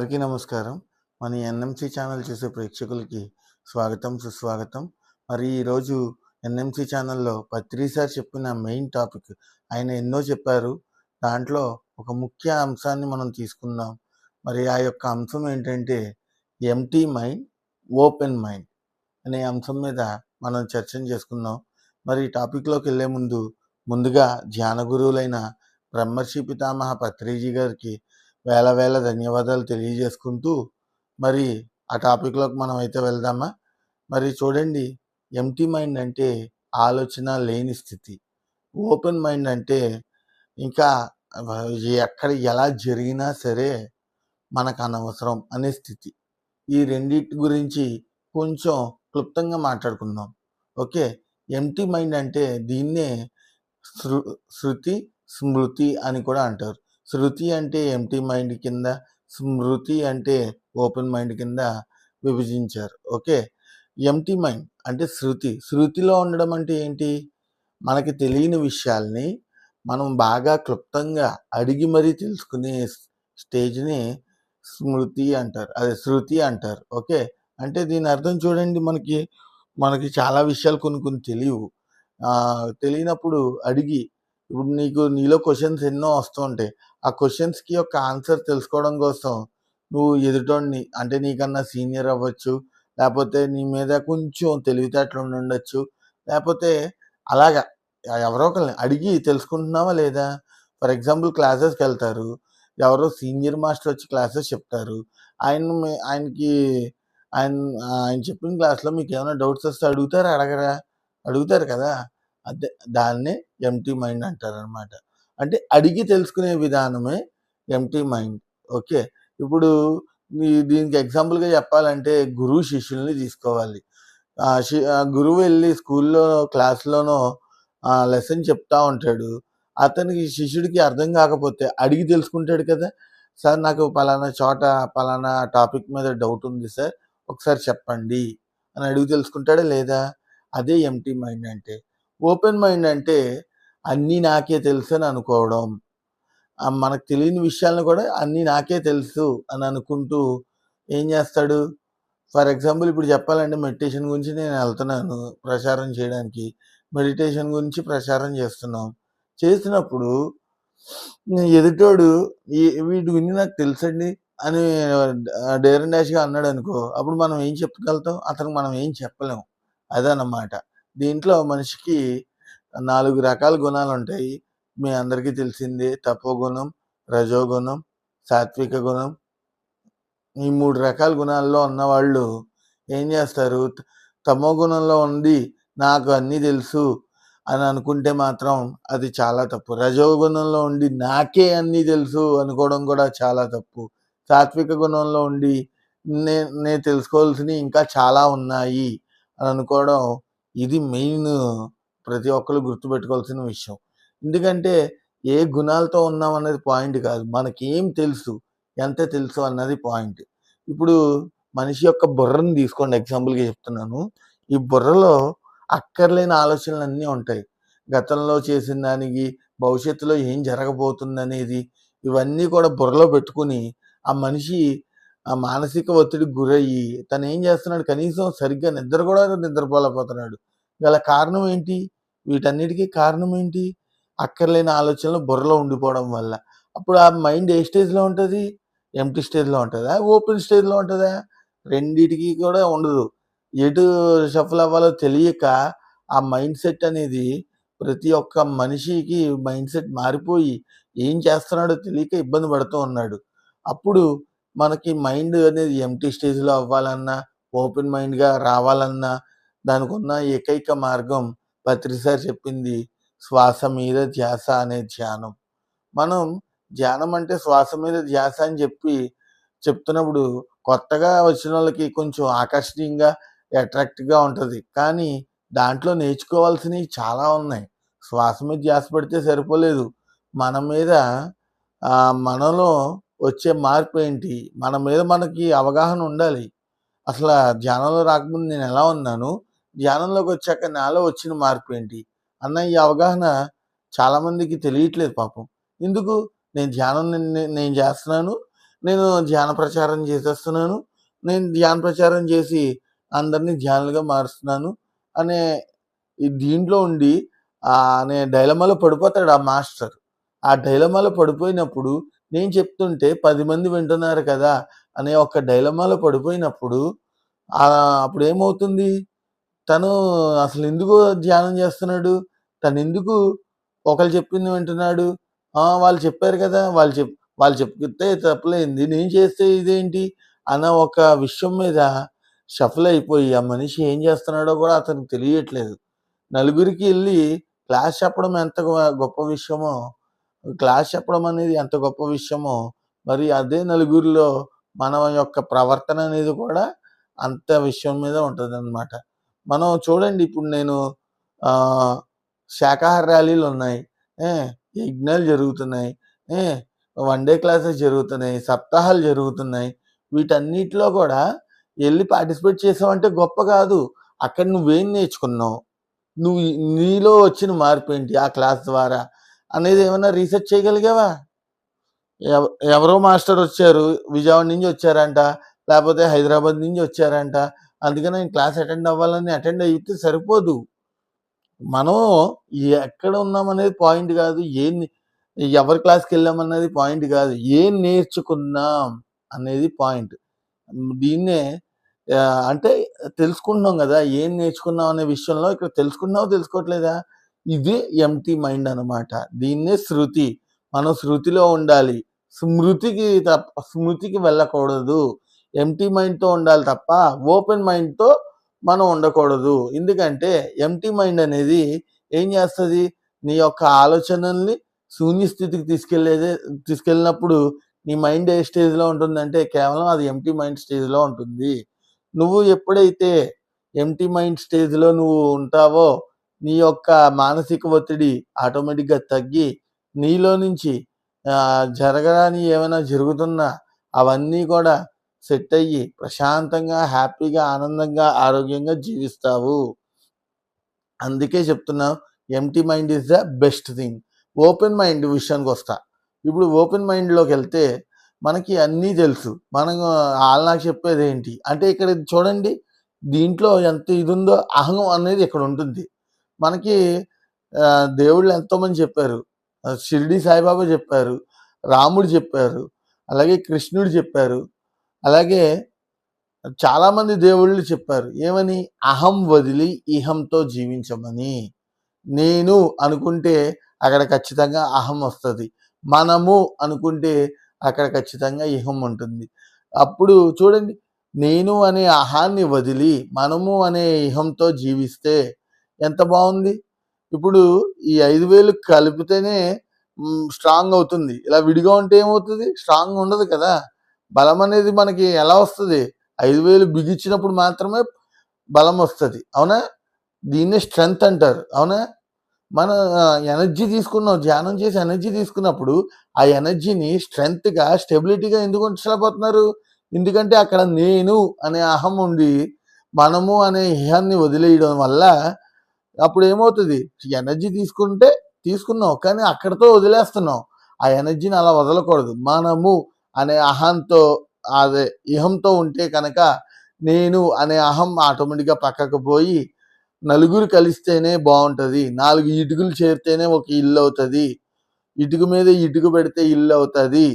అందరికీ నమస్కారం. మన ఎన్ఎంసీ ఛానల్ చూసే ప్రేక్షకులకి స్వాగతం, సుస్వాగతం. మరి ఈరోజు ఎన్ఎంసీ ఛానల్‌లో పత్రి సార్ చెప్పిన మెయిన్ టాపిక్ ఆయన ఎన్నో చెప్పారు. దాంట్లో ఒక ముఖ్య అంశాన్ని మనం తీసుకుందాం. మరి ఆ యొక్క అంశం ఏంటంటే ఎంప్టీ మైండ్, ఓపెన్ మైండ్ అనే అంశం మీద మనం చర్చను చేసుకుందాం. మరి ఈ టాపిక్‌లోకెళ్ళే ముందుగా ధ్యాన గురువులైన బ్రహ్మర్షి పితామహ పత్రిజీ గారికి వేల వేల ధన్యవాదాలు తెలియజేసుకుంటూ మరి ఆ టాపిక్‌లోకి మనం అయితే వెళ్దామా? మరి చూడండి, ఎంప్టీ మైండ్ అంటే ఆలోచన లేని స్థితి. ఓపెన్ మైండ్ అంటే ఇంకా ఎక్కడ ఎలా జరిగినా సరే మనకు అనవసరం అనే స్థితి. ఈ రెండిటి గురించి కొంచెం క్లుప్తంగా మాట్లాడుకుందాం. ఓకే. ఎంప్టీ మైండ్ అంటే దీన్నే శృ శృతి, స్మృతి అని కూడా అంటారు. శృతి అంటే ఎంప్టీ మైండ్ కింద, స్మృతి అంటే ఓపెన్ మైండ్ కింద విభజించారు. ఓకే. ఎంప్టీ మైండ్ అంటే శృతి. శృతిలో ఉండడం అంటే ఏంటి? మనకి తెలియని విషయాల్ని మనం బాగా క్లుప్తంగా అడిగి మరీ తెలుసుకునే స్టేజ్‌ని స్మృతి అంటారు. అదే శృతి అంటారు. ఓకే. అంటే దీని అర్థం చూడండి, మనకి చాలా విషయాలు కొన్ని కొన్ని తెలియవు. తెలియనప్పుడు అడిగి, ఇప్పుడు నీలో క్వెషన్స్ ఎన్నో వస్తూ ఉంటాయి. ఆ క్వెషన్స్‌కి యొక్క ఆన్సర్ తెలుసుకోవడం కోసం నువ్వు ఎదుటోడిని, అంటే నీకన్నా సీనియర్ అవ్వచ్చు, లేపోతే నీ మీద కొంచెం తెలివితేటలు ఉండుండొచ్చు, లేపోతే అలాగా ఎవరో ఒకళ్ళని అడిగి తెలుసుకుంటున్నావా లేదా? ఫర్ ఎగ్జాంపుల్ క్లాసెస్‌కెళ్తారు. ఎవరో సీనియర్ మాస్టర్ వచ్చి క్లాసెస్ చెప్తారు. ఆయన మీ ఆయనకి ఆయన ఆయన చెప్పిన క్లాస్‌లో మీకేమైనా డౌట్స్ వస్తే అడుగుతారా? అడగరా? అడుగుతారు కదా! అదే దాన్నే ఎంప్టీ మైండ్ అంటారనమాట. అంటే అడిగి తెలుసుకునే విధానమే ఎంప్టీ మైండ్. ఓకే. ఇప్పుడు దీనికి ఎగ్జాంపుల్‌గా చెప్పాలంటే గురువు శిష్యుల్ని తీసుకోవాలి. గురువు వెళ్ళి స్కూల్‌లో క్లాస్‌లోనో లెసన్ చెప్తా ఉంటాడు. అతనికి శిష్యుడికి అర్థం కాకపోతే అడిగి తెలుసుకుంటాడు కదా! సార్ నాకు పలానా చోట పలానా టాపిక్ మీద డౌట్ ఉంది సార్, ఒకసారి చెప్పండి అని అడిగి తెలుసుకుంటాడా లేదా? అదే ఎంప్టీ మైండ్ అంటే. ఓపెన్ మైండ్ అంటే అన్నీ నాకే తెలుసని అనుకోవడం. మనకు తెలియని విషయాలను కూడా అన్నీ నాకే తెలుసు అని అనుకుంటూ ఏం చేస్తాడు? ఫర్ ఎగ్జాంపుల్ ఇప్పుడు చెప్పాలంటే మెడిటేషన్ గురించి నేను వెళ్తున్నాను ప్రచారం చేయడానికి. మెడిటేషన్ గురించి ప్రచారం చేస్తున్నాం. చేసినప్పుడు ఎదుటోడు వీటి గురించి నాకు తెలుసండి అని డేర్ అండ్ డాష్‌గా అన్నాడనుకో, అప్పుడు మనం ఏం చెప్పగలుగుతాం? అతనికి మనం ఏం చెప్పలేం. అదనమాట. దీంట్లో మనిషికి 4 రకాల గుణాలుంటాయి. మీ అందరికీ తెలిసిందే. తపోగుణం, రజోగుణం, సాత్విక గుణం. ఈ 3 రకాల గుణాల్లో ఉన్నవాళ్ళు ఏం చేస్తారు? తమో గుణంలో ఉండి నాకు అన్నీ తెలుసు అని అనుకుంటే మాత్రం అది చాలా తప్పు. రజోగుణంలో ఉండి నాకే అన్నీ తెలుసు అనుకోవడం కూడా చాలా తప్పు. సాత్విక గుణంలో ఉండి నేను తెలుసుకోవాల్సినవి ఇంకా చాలా ఉన్నాయి అని అనుకోవడం, ఇది మెయిన్ ప్రతి ఒక్కళ్ళు గుర్తుపెట్టుకోవాల్సిన విషయం. ఎందుకంటే ఏ గుణాలతో ఉన్నాం అన్నది పాయింట్ కాదు. మనకేం తెలుసు, ఎంత తెలుసు అన్నది పాయింట్. ఇప్పుడు మనిషి యొక్క బుర్రని తీసుకోండి, ఎగ్జాంపుల్‌గా చెప్తున్నాను. ఈ బుర్రలో అక్కర్లేని ఆలోచనలన్నీ ఉంటాయి. గతంలో చేసిన దానికి, భవిష్యత్తులో ఏం జరగబోతుందనేది, ఇవన్నీ కూడా బుర్రలో పెట్టుకొని ఆ మనిషి మానసిక ఒత్తిడికి గురయ్యి తనేం చేస్తున్నాడు, కనీసం సరిగ్గా నిద్ర కూడా నిద్రపోలేకపోతున్నాడు. గల కారణం ఏంటి? వీటన్నిటికి కారణం ఏంటి? అక్కర్లేని ఆలోచనలు బుర్రలో ఉండిపోవడం వల్ల. అప్పుడు ఆ మైండ్ ఏ స్టేజ్‌లో ఉంటది? ఎంప్టీ స్టేజ్‌లో ఉంటదా? ఓపెన్ స్టేజ్‌లో ఉంటదా? రెండిటికి కూడా ఉండదు. ఎటు షఫుల్ అవ్వాలో తెలియక ఆ మైండ్ సెట్ అనేది, ప్రతి ఒక్క మనిషికి మైండ్ సెట్ మారిపోయి ఏం చేస్తున్నాడో తెలియక ఇబ్బంది పడుతూ ఉన్నాడు. అప్పుడు మనకి మైండ్ అనేది ఎంప్టీ స్టేజ్‌లో అవ్వాలన్నా, ఓపెన్ మైండ్‌గా రావాలన్నా దానికున్న ఏకైక మార్గం పత్రి సార్ చెప్పింది శ్వాస మీద ధ్యాస అనే ధ్యానం. మనం ధ్యానం అంటే శ్వాస మీద ధ్యాస అని చెప్తున్నప్పుడు కొత్తగా వచ్చినోళ్ళకి కొంచెం ఆకర్షణీయంగా, అట్రాక్టివ్‌గా ఉంటది. కానీ దాంట్లో నేర్చుకోవాల్సినవి చాలా ఉన్నాయి. శ్వాస మీద ధ్యాస పెడితే సరిపోలేదు. మన మీద మనలో వచ్చే మార్పేంటి? మన మీద మనకి అవగాహన ఉండాలి. అసల ధ్యానంలో రాకముందు నేనెలా ఉన్నాను? ధ్యానంలోకొచ్చాక నాలో వచ్చిన మార్పేంటి? అన్న ఈ అవగాహన చాలామందికి తెలియట్లేదు పాపం. ఎందుకు? నేను ధ్యానం నేను జేస్తున్నాను. నేను ధ్యాన ప్రచారం చేసేస్తున్నాను. నేను ధ్యాన ప్రచారం చేసి అందరిని ధ్యానులుగా మారుస్తున్నాను అనే దీంట్లో ఉండి అనే డైలమాలో పడిపోతాడు ఆ మాస్టర్. ఆ డైలమాలో పడిపోయినప్పుడు నేను చెప్తుంటే 10 మంది వింటున్నారు కదా అనే ఒక డైలమాలో పడిపోయినప్పుడు అప్పుడేమవుతుంది? తను అసలెందుకు ధ్యానం చేస్తున్నాడు? తనెందుకు ఒకళ్ళు చెప్పింది వింటున్నాడు? వాళ్ళు చెప్పారు కదా! వాళ్ళు చెప్తే తప్పులేంది. నేను చేస్తే ఇదేంటి? అన్న ఒక విషయం మీద షఫల్ అయిపోయి, ఆ మనిషి ఏం చేస్తున్నాడో కూడా అతనికి తెలియట్లేదు. నలుగురికి ఎళ్లి క్లాస్ చెప్పడం ఎంత గొప్ప విషయమో, క్లాస్ చెప్పడం అనేది ఎంత గొప్ప విషయమో, మరి అదే నలుగురిలో మన యొక్క ప్రవర్తన అనేది కూడా అంత విషయం మీద ఉంటదనమాట. మనం చూడండి, ఇప్పుడు నేను ఆహ్, శాకాహార ర్యాలీలున్నాయి. ఏ యజ్ఞాలు జరుగుతున్నాయి. ఏ వన్ డే క్లాసెస్ జరుగుతున్నాయి. సప్తాహాలు జరుగుతున్నాయి. వీటన్నిటిలో కూడా ఎళ్లి పార్టిసిపేట్ చేసావంటే గొప్ప కాదు. అక్కడ నువ్వేం నేర్చుకున్నావు? నువ్వు నీలో వచ్చిన మార్పేంటి ఆ క్లాస్ ద్వారా అనేది ఏమన్నా రీసెర్చ్ చేయగలిగావా? ఎవ ఎవరో మాస్టరొచ్చారు. విజయవాడ నుంచి వచ్చారంట. లేపోతే హైదరాబాద్ నుంచి వచ్చారంట. అందుకని నేను క్లాస్ అటెండ్ అవ్వాలని అటెండ్ అయితే సరిపోదు. మనం ఎక్కడ ఉన్నామనేది పాయింట్ గాదు. ఎవరి క్లాస్‌కెళ్ళామన్నది పాయింట్ గాదు. ఏం నేర్చుకున్నాం అనేది పాయింట్. దీన్నే అంటే తెలుసుకుంటున్నాం గదా! ఏం నేర్చుకున్నాం అనే విషయంలో ఇక్కడ తెలుసుకుంటున్నావా? తెలుసుకోవట్లేదా? ఇది ఎంప్టీ మైండ్ అనమాట. దీన్నే శృతి. మనం శృతిలో ఉండాలి. స్మృతికి వెళ్ళకూడదు. ఎంప్టీ మైండ్‌తో ఉండాలి తప్ప ఓపెన్ మైండ్‌తో మనం ఉండకూడదు. ఎందుకంటే ఎంప్టీ మైండ్ అనేది ఏం చేస్తది? నీ యొక్క ఆలోచనల్ని శూన్య స్థితికి తీసుకెళ్ళినప్పుడు నీ మైండ్ ఏ స్టేజ్‌లో ఉంటుందంటే కేవలం అది ఎంప్టీ మైండ్ స్టేజ్‌లో ఉంటుంది. నువ్వు ఎప్పుడైతే ఎంప్టీ మైండ్ స్టేజ్‌లో నువ్వు ఉంటావో, నీ యొక్క మానసిక ఒత్తిడి ఆటోమేటిక్‌గా తగ్గి, నీలో నుంచి జరగరానియి ఏమైనా జరుగుతున్నా అవన్నీ కూడా సెట్ అయ్యి ప్రశాంతంగా, హ్యాపీగా, ఆనందంగా, ఆరోగ్యంగా జీవిస్తావు. అందుకే చెప్తున్నా, empty mind is the best thing. Open mind విషయానికొస్తా. ఇప్పుడు ఓపెన్ మైండ్‌లోకెళ్తే మనకి అన్నీ తెలుసు. మనం ఆళ్ళు నాకు చెప్పేదేంటి? అంటే ఇక్కడ చూడండి, దీంట్లో ఎంత ఇదుందో అహం అనేది ఇక్కడుంటుంది. మనకి దేవుళ్ళు ఎంతోమంది చెప్పారు. షిరిడి సాయిబాబా చెప్పారు. రాముడు చెప్పారు. అలాగే కృష్ణుడు చెప్పారు. అలాగే చాలామంది దేవుళ్ళు చెప్పారు. ఏమని? అహం వదిలి ఇహంతో జీవించమని. నేను అనుకుంటే అక్కడ ఖచ్చితంగా అహం వస్తది. మనము అనుకుంటే అక్కడ ఖచ్చితంగా ఇహం ఉంటుంది. అప్పుడు చూడండి, నేను అనే అహాన్ని వదిలి మనము అనే ఇహంతో జీవిస్తే ఎంత బావుంది. ఇప్పుడు ఈ 5,000 కలిపితేనే స్ట్రాంగ్ అవుతుంది. ఇలా విడిగా ఉంటే ఏమవుతది? స్ట్రాంగ్ ఉండదు కదా! బలం అనేది మనకి ఎలా వస్తది? 5,000 బిగించినప్పుడు మాత్రమే బలం వస్తది. అవునా? దీన్నే స్ట్రెంత్ అంటారు. అవునా? మన ఎనర్జీ తీసుకున్నాం. ధ్యానం చేసి ఎనర్జీ తీసుకున్నప్పుడు, ఆ ఎనర్జీని స్ట్రెంగ్త్‌గా, స్టెబిలిటీగా ఎందుకు ఉంచలేకపోతున్నారు? ఎందుకంటే అక్కడ నేను అనే అహం ఉండి, మనము అనే ఇహాన్ని వదిలేయడం వల్ల అప్పుడేమవుతది? ఎనర్జీ తీసుకున్నాం. కానీ అక్కడితో వదిలేస్తున్నాం. ఆ ఎనర్జీని అలా వదలకూడదు. మనము అనే అహంతో అదే ఇహంతో ఉంటే కనుక, నేను అనే అహం ఆటోమేటిక్‌గా పక్కకు పోయి నలుగురు కలిస్తేనే బావుంటది. 4 ఇటుకలు చేరితేనే ఒక ఇల్లవుతది. ఇటుక మీద ఇటుక పెడితే ఇల్లవుతది.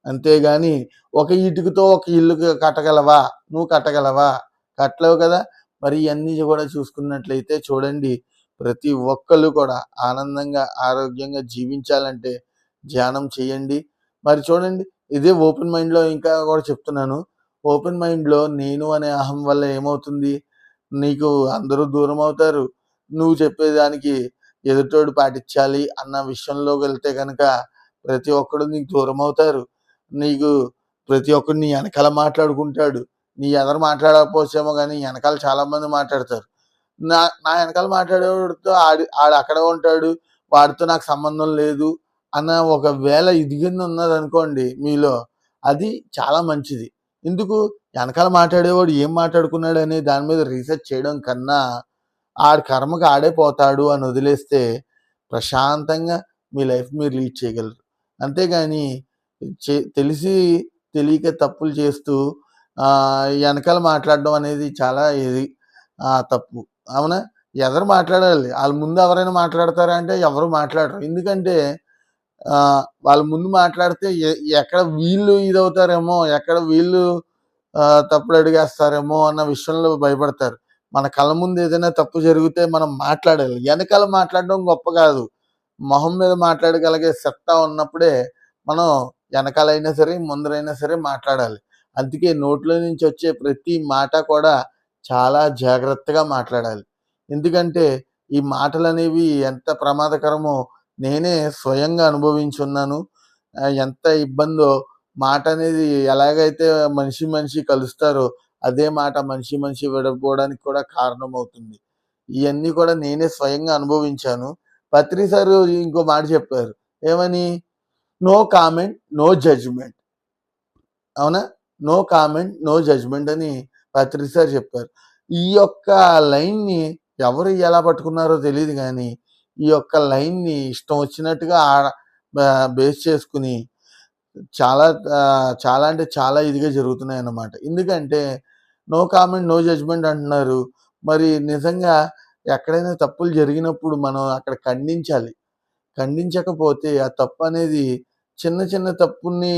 అంతేగాని ఒక ఇటుకతో ఒక ఇల్లు కట్టగలవా? నువ్వు కట్టగలవా? కట్టలేవు కదా! మరి ఇయన్నీ కూడా చూసుకున్నట్లయితే చూడండి, ప్రతి ఒక్కళ్ళు కూడా ఆనందంగా, ఆరోగ్యంగా జీవించాలంటే ధ్యానం చేయండి. మరి చూడండి, ఇదే ఓపెన్ మైండ్‌లో ఇంకా కూడా చెప్తున్నాను. ఓపెన్ మైండ్‌లో నేను అనే అహం వల్ల ఏమవుతుంది? నీకు అందరూ దూరమవుతారు. నువ్వు చెప్పేదానికి ఎదుటోడు పాటించాలి అన్న విషయంలోకెళ్తే గనక ప్రతి ఒక్కడు నీకు దూరమవుతారు. నీకు ప్రతి ఒక్కడు నీ ఎనకాల మాట్లాడుకుంటాడు. నీ ఎదర మాట్లాడకపోవచ్చేమో గానీ ఎనకాల చాలా మంది మాట్లాడతారు. నా నా ఎనకాల మాట్లాడేవాడితో ఆడక్కడే ఉంటాడు. వాడితో నాకు సంబంధం లేదు అన్న ఒకవేళ ఇది కింద ఉన్నదనుకోండి మీలో, అది చాలా మంచిది. ఎందుకు? ఎనకాల మాట్లాడేవాడు ఏం మాట్లాడుకున్నాడనే దాని మీద రీసెర్చ్ చేయడం కన్నా, ఆడి కర్మకి ఆడే పోతాడు అని వదిలేస్తే ప్రశాంతంగా మీ లైఫ్ మీరు లీడ్ చేయగలరు. అంతేగాని తెలిసి తెలియక తప్పులు చేస్తూ ఎనకాల మాట్లాడడం అనేది చాలా తప్పు. అవునా? ఎదరు మాట్లాడాలి. ఆళ్ళ ముందు ఎవరైనా మాట్లాడతారా అంటే ఎవరు మాట్లాడరు. ఎందుకంటే వాళ్ళ ముందు మాట్లాడితే ఎక్కడ వీళ్ళు ఇదవుతారేమో, ఎక్కడ వీళ్ళు తప్పుడు అడుగేస్తారేమో అన్న విషయంలో భయపడతారు. మన కళ్ళ ముందు ఏదైనా తప్పు జరిగితే మనం మాట్లాడాలి. ఎనకాల మాట్లాడడం గొప్ప కాదు. మొహం మీద మాట్లాడగలిగే సత్తా ఉన్నప్పుడే మనం ఎనకాలైనా సరే, ముందరైనా సరే మాట్లాడాలి. అందుకే నోట్లో నుంచి వచ్చే ప్రతి మాట కూడా చాలా జాగ్రత్తగా మాట్లాడాలి. ఎందుకంటే ఈ మాటలనేవి ఎంత ప్రమాదకరమో నేనే స్వయంగా అనుభవించున్నాను. ఎంత ఇబ్బందో మాట అనేది ఎలాగైతే మనిషి కలుస్తారో అదే మాట మనిషి విడిపోవడానికి కూడా కారణమవుతుంది. ఇయన్నీ కూడా నేనే స్వయంగా అనుభవించాను. పత్రి సారు ఇంకో మాట చెప్పారు. ఏమని? No comment, no judgement. అవునా? నో కామెంట్, నో జడ్జ్‌మెంట్ అని పత్రి సార్ చెప్పారు. ఈ యొక్క లైన్‌ని ఎవరు ఎలా పట్టుకున్నారో తెలీదు గానీ, ఈ యొక్క లైన్‌ని ఇష్టం వచ్చినట్టుగా బేస్ చేసుకొని చాలా చాలా అంటే చాలా ఇదిగా జరుగుతున్నాయన్నమాట. ఎందుకంటే నో కామెంట్, నో జడ్జ్‌మెంట్ అంటున్నారు. మరి నిజంగా ఎక్కడైనా తప్పులు జరిగినప్పుడు మనం అక్కడ ఖండించాలి. ఖండించకపోతే ఆ తప్పనేది చిన్న తప్పుని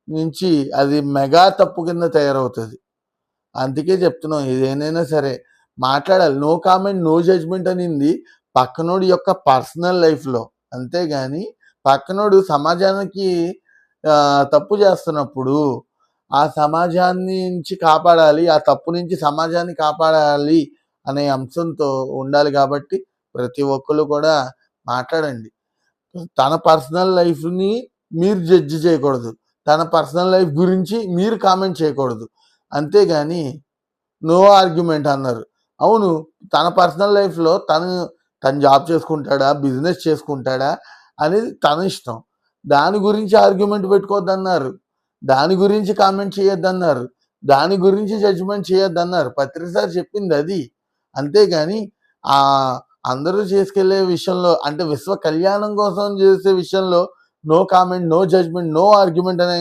నుంచి అది మెగా తప్పు కింద తయారవుతది. అందుకే చెప్తున్నాం ఏదైనా సరే మాట్లాడాలి. నో కామెంట్, నో జడ్జ్‌మెంట్ అనింది పక్కనోడి యొక్క పర్సనల్ లైఫ్‌లో. అంతేగాని పక్కనోడు సమాజానికి తప్పు చేస్తున్నప్పుడు ఆ సమాజాన్ని నుంచి కాపాడాలి. ఆ తప్పు నుంచి సమాజాన్ని కాపాడాలి అనే అంశంతో ఉండాలి కాబట్టి ప్రతి ఒక్కళ్ళు కూడా మాట్లాడండి. తన పర్సనల్ లైఫ్‌ని మీరు జడ్జ్ చేయకూడదు. తన పర్సనల్ లైఫ్ గురించి మీరు కామెంట్ చేయకూడదు. అంతేగాని నో ఆర్గ్యుమెంట్ అన్నారు. అవును. తన పర్సనల్ లైఫ్‌లో తను జాబ్ చేసుకుంటాడా? బిజినెస్ చేసుకుంటాడా? అనేది తన ఇష్టం. దాని గురించి ఆర్గ్యుమెంట్ పెట్టుకోవద్దన్నారు. దాని గురించి కామెంట్ చేయొద్దన్నారు. దాని గురించి జడ్జ్‌మెంట్ చేయొద్దన్నారు. పత్రి సార్ చెప్పిందది. అంతేగాని ఆహ్, అందరూ చేసుకెళ్ళే విషయంలో అంటే విశ్వ కళ్యాణం కోసం చేసే విషయంలో no comment, no judgement, no argument అని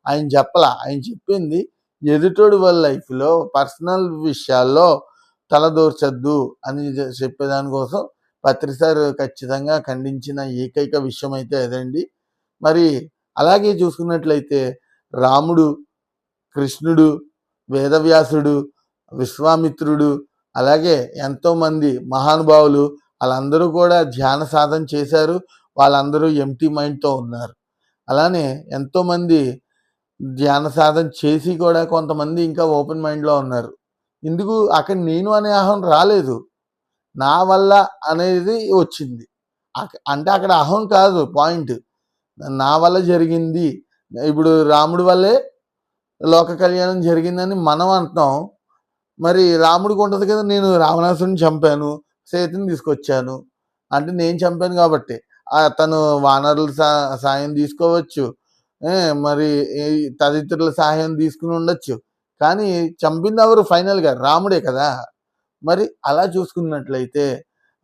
ఆయన చెప్పలా. ఆయన చెప్పింది ఎదుటోడి వాళ్ళ లైఫ్‌లో పర్సనల్ విషయాల్లో తలదూర్చొద్దు అని చెప్పేదాని కోసం పత్రి సార్ ఖచ్చితంగా ఖండించిన ఏకైక విషయం అయితే అదండి. మరి అలాగే చూసుకున్నట్లయితే రాముడు, కృష్ణుడు, వేదవ్యాసుడు, విశ్వామిత్రుడు అలాగే ఎంతోమంది మహానుభావులు ఆళ్ళందరూ కూడా ధ్యాన సాధన చేశారు. వాళ్ళందరూ ఎంప్టీ మైండ్‌తో ఉన్నారు. అలానే ఎంతోమంది ధ్యాన సాధన చేసి కూడా కొంతమంది ఇంకా ఓపెన్ మైండ్‌లో ఉన్నారు. ఎందుకు? అక్కడ నేను అనే అహం రాలేదు. నా వల్ల అనేది వచ్చింది. అంటే అక్కడ అహం కాదు పాయింట్. నా వల్ల జరిగింది. ఇప్పుడు రాముడి వల్లే లోక కళ్యాణం జరిగిందని మనం అంటున్నాం. మరి రాముడికి ఉంటది కదా! నేను రావణాసురుడిని చంపాను. సీతని తీసుకొచ్చాను. అంటే నేను చంపాను గాబట్టే. తను వానరుల సాయం తీసుకోవచ్చు. మరి ఈ తదితరుల సహాయం తీసుకొని ఉండొచ్చు. కానీ చంపిందెవరు ఫైనల్‌గా? రాముడే కదా! మరి అలా చూసుకున్నట్లయితే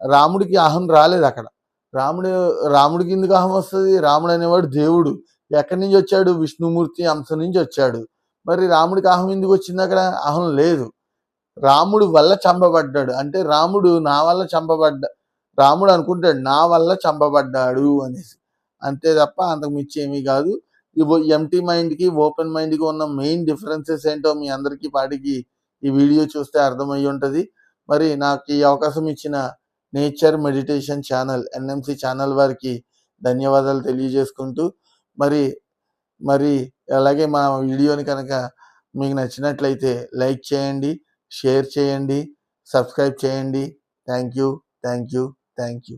రాముడికి అహం రాలేదక్కడ. రాముడు రాముడికి ఎందుకు అహం వస్తది? రాముడు అనేవాడు దేవుడు. ఎక్కడి నుంచి వచ్చాడు? విష్ణుమూర్తి అంశ నుంచి వచ్చాడు. మరి రాముడికి అహం ఎందుకు వచ్చిందక్కడ? అహం లేదు. రాముడు వల్ల చంపబడ్డాడు. అంటే రాముడు నా వల్ల రాముడు అనుకుంటాడు నా వల్ల చంపబడ్డాడు అనేసి. అంతే తప్ప అంతకు మించి ఏమీ కాదు. ఎంప్టీ మైండ్‌కి, ఓపెన్ మైండ్‌కి ఉన్న మెయిన్ డిఫరెన్సెస్ ఏంటో మీ అందరికీ పాటికి ఈ వీడియో చూస్తే అర్థమయ్యి ఉంటది. మరి నాకు ఈ అవకాశం ఇచ్చిన nature meditation channel NMC channel వారికి ధన్యవాదాలు తెలియజేసుకుంటూ మరి మరి అలాగే మా వీడియోని కనుక మీకు నచ్చినట్లయితే లైక్ చేయండి, షేర్ చేయండి, సబ్స్క్రైబ్ చేయండి. Thank you. Thank you. Thank you.